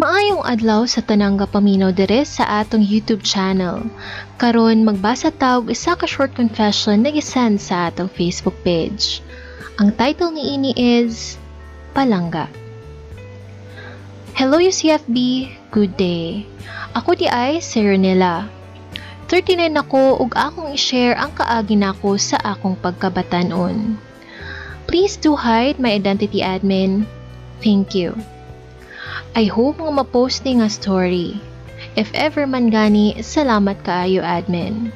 Maayong adlaw sa tanang paminaw dire sa atong YouTube channel. Karon magbasa tawag isa ka short confession na gisend sa atong Facebook page. Ang title niini is Palangga. Hello UCFB, good day. Ako di ay si Ronela. 39 ako ug akong i-share ang kaagi nako sa akong pagkabatanon. Please do hide my identity, admin. Thank you. I hope nga ma-post ni nga story. If ever man gani, salamat kaayo, admin.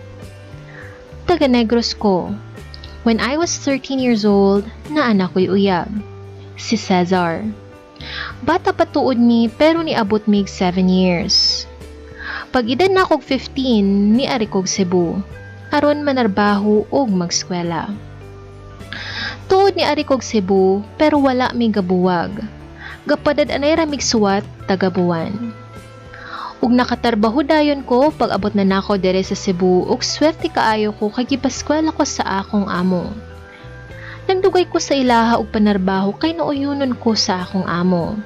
Taga Negros ko. When I was 13 years old, naanak ko'y uyab. Si Cesar. Bata pa tuod mi pero niabot mig 7 years. Pag edad na kog 15, ni ari kog Cebu. Aron manarbaho ug magskwela. Tuod ni ari kog Cebu pero wala mi gabuwag. Gapadad anay ramig suwat tagabuwan. Ug nakatarbaho dayon ko pag abot na nako dire sa Cebu ug swerte kaayo ko kay gipaskwela ko sa akong amo. Nagdugay ko sa ilaha ug panarbaho kay nauyonon ko sa akong amo.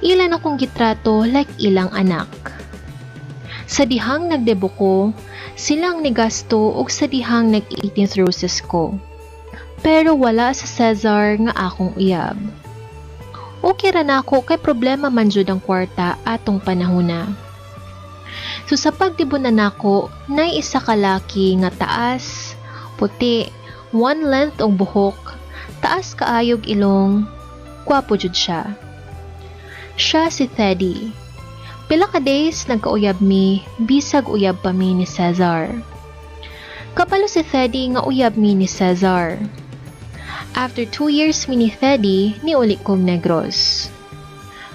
Ilan akong gitrato like ilang anak. Sa dihang nagdebo ko, silang nigasto ug sa dihang nag-18th roses ko. Pero wala sa Cesar nga akong uyab. Okay ra nako kay problema man jud ang kwarta atong panahona. So sa pagdibon na nako, nay isa ka laki nga taas, puti, one length og buhok, taas kaayog ilong, gwapo jud siya. Siya si Teddy. Pila ka days nagkauyab mi, bisag uyab pa mi ni Cesar. Kapalo si Teddy nga uyab mi ni Cesar. After 2 years mi ni Teddy, niuli kong Negros.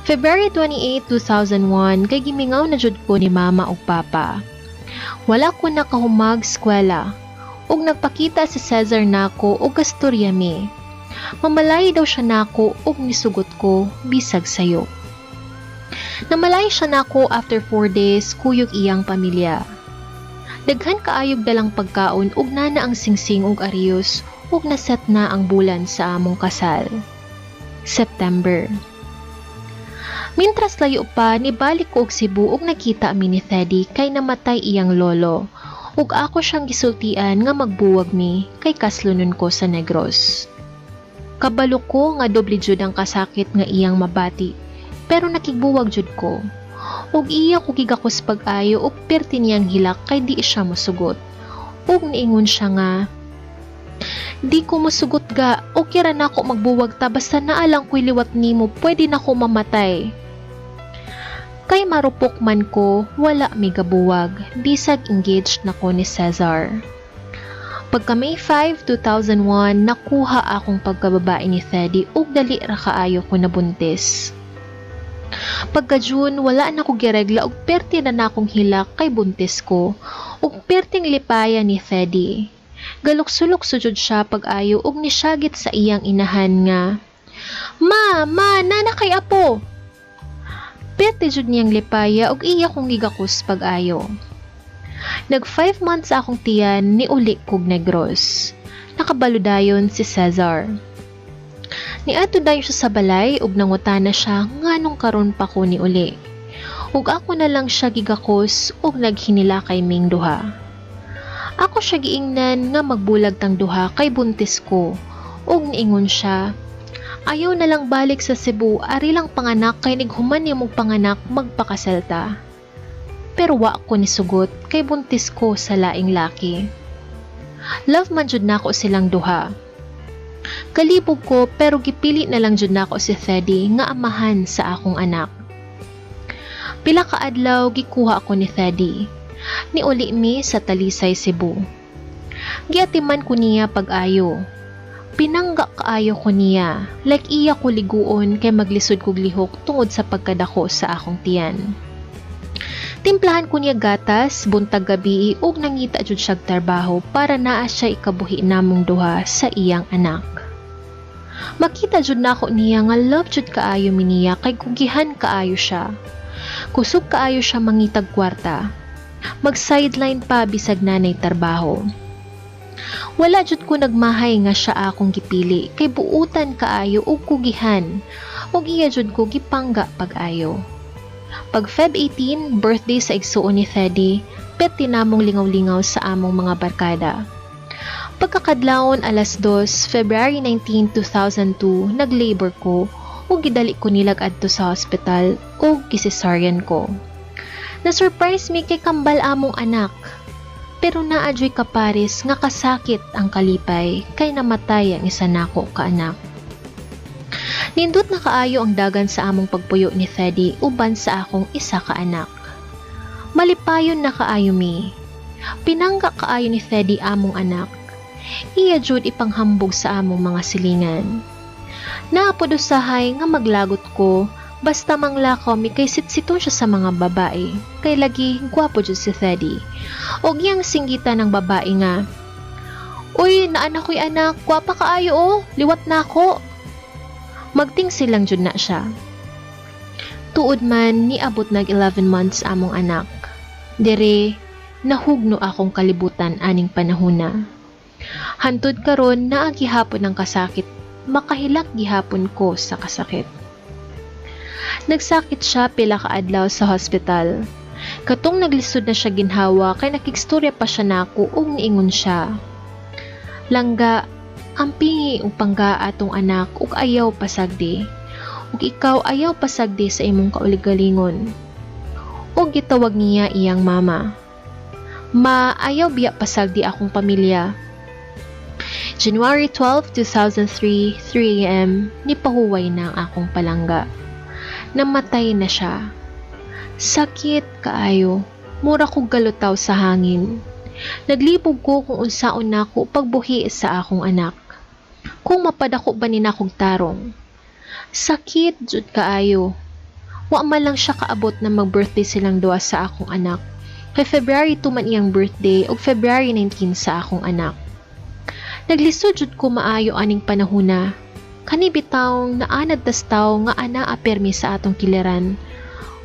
February 28, 2001, kay gimingaw na jud ko ni mama ug papa. Wala ko nakahumag eskwela, ug nagpakita si Cesar nako ug gastorya mi. Mamalay daw siya nako ug nisugot ko bisag sayo. Namalay siya nako after 4 days kuyog iyang pamilya. Daghan kaayog dalang pagkaon ug nana ang singsing ug ariyos ug naset na ang bulan sa among kasal. September. Mintras layo pa, nibalik ko og Cebu ug nakita mi ni Teddy kay namatay iyang lolo ug ako siyang gisultian nga magbuwag mi kay kaslunon ko sa Negros. Kabalo ko nga doble jud ang kasakit nga iyang mabati pero nakigbuwag jud ko ug iya ko gigakos pag-ayo ug perti niyang hilak kay di siya mosugot ug niingon siya nga, di ko masugot ga, okay ra nako magbuwag ta basta naalang ko'y liwat nimo, pwede nako mamatay. Kay marupok man ko, wala mi gabuwag, bisag engaged nako ni Cesar. Pagka May 5, 2001, nakuha akong pagkababae ni Teddy ug dali ra kaayo ko nabuntis. Pagka June, wala na ko giregla ug perti na nakong hilak kay buntis ko ug perting lipaya ni Teddy. Galuksulok sujud siya pag-ayo ug nisyagit sa iyang inahan nga, Ma, nana kay apo. Perti jud niyang lipaya ug iya kong gigakos pag-ayo. Nag 5 months akong tiyan ni uli kog Negros. Nakabalo dayon si Cesar. Niadto dayon siya sa balay ug nangutana siya nganong karon pa ko ni uli. Ug ako na lang siya gigakos ug naghinila kay ming duha. Ako siya giingnan nga magbulag tang duha kay buntis ko ug niingon siya, ayaw na lang balik sa Cebu, ari lang panganak kay nighuman nimong panganak magpakaselta. Pero wa ko ni sugot kay buntis ko sa laing laki. Love man jud nako silang duha. Kalibog ko pero gipili na lang jud nako si Teddy nga amahan sa akong anak. Pila ka adlaw gikuha ako ni Teddy. Niuli mi sa Talisay, Cebu. Giatiman ko niya pag-ayo. Pinangga kaayo ko niya, like iya ko liguon kay maglisod kog lihok tungod sa pagkadako sa akong tiyan. Timplahan ko niya gatas, buntag gabi ug nangita jud siya trabaho para naa siya ikabuhi namong duha sa iyang anak. Makita jud nako niya nga love jud kaayo mi niya kay kugihan kaayo siya. Kusog kaayo siya mangitag kwarta. Mag-sideline pa bisag nanay trabaho. Wala jud ko nagmahay nga siya akong gipili kay buutan kaayo ug kugihan ug iya jud ko gipangga pag-ayo. Pag Feb 18, birthday sa igsuon ni Teddy, pet tinamong lingaw-lingaw sa among mga barkada. Pagkakadlawon alas 2, February 19, 2002, nag-labor ko o gidali ko nilag adto sa hospital o gisesaryan ko. Na-surprise mi kay kambal among anak, pero naadyoy kaparis nga kasakit ang kalipay kay namatay ang isa nako ka anak. Nindot na kaayo ang dagan sa among pagpuyo ni Teddy uban sa akong isa ka anak. Malipayon na kaayo mi. Pinangga kaayo ni Teddy among anak. Iya jud ipanghambog sa among mga silingan. Naapod usahay nga maglagot ko basta manglakaw mi kay sitsiton siya sa mga babae kay lagi gwapo jud si Teddy. Og yang singgita ng babae nga, "Uy, naanak ko'y anak, gwapa kaayo oh, liwat na ako." Magting silang jud na siya. Tuod man niabot nag 11 months among anak. Dere nahugno akong kalibutan aning panahona. Hantod karon naa gihapon ng kasakit, makahilak gihapon ko sa kasakit. Nagsakit siya pila ka adlaw sa hospital. Katong naglisod na siya ginhawa kay nakikstorya pa siya nako ug niingon siya. "Langga, ang pingi ug pangga atong anak ug ayaw pasagdi. Ug ikaw ayaw pasagdi sa imong kauligalingon." Ug gitawag niya iyang mama. "Ma, ayaw biya pasagdi akong pamilya." January 12, 2003, 3 a.m., nipahuway na ang akong palangga. Namatay na siya. Sakit kaayo, mura kog galutaw sa hangin. Naglibog ko kung unsaon nako pagbuhi sa akong anak. Kung mapadako ba ni nakog tarong. Sakit jud kaayo. Wa man lang siya kaabot na mag-birthday silang duha sa akong anak. Kay February 2 man iyang birthday ug February 19 sa akong anak. Naglisod jud ko maayo aning panahona. Kani bitawng naanad tas taw nga ana apermi sa atong kiliran.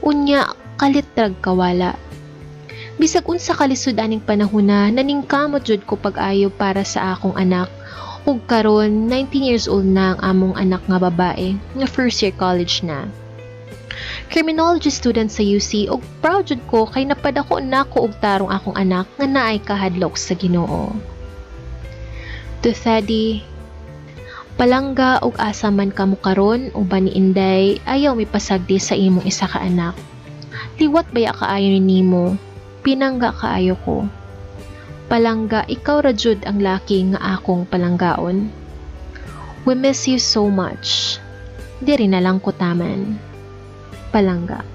Unya kalitrag kawala. Bisag unsa kalisod aning panahona, naningkamot jud ko pag-ayo para sa akong anak. Ug karon 19 years old na ang among anak nga babae, nga first year college na. Criminology student sa UC ug proud jud ko kay napadako nako og tarong akong anak nga naay kahadlok sa Ginoo. To Teddy, palangga ug asa man kamo karon uban ni Inday, ayaw mipasagdi sa imong isa ka anak. Liwat baya kaayo nimo, pinangga kaayo ko. Palangga, ikaw ra jud ang laki nga akong palanggaon. We miss you so much. Diri na lang ko taman. Palangga.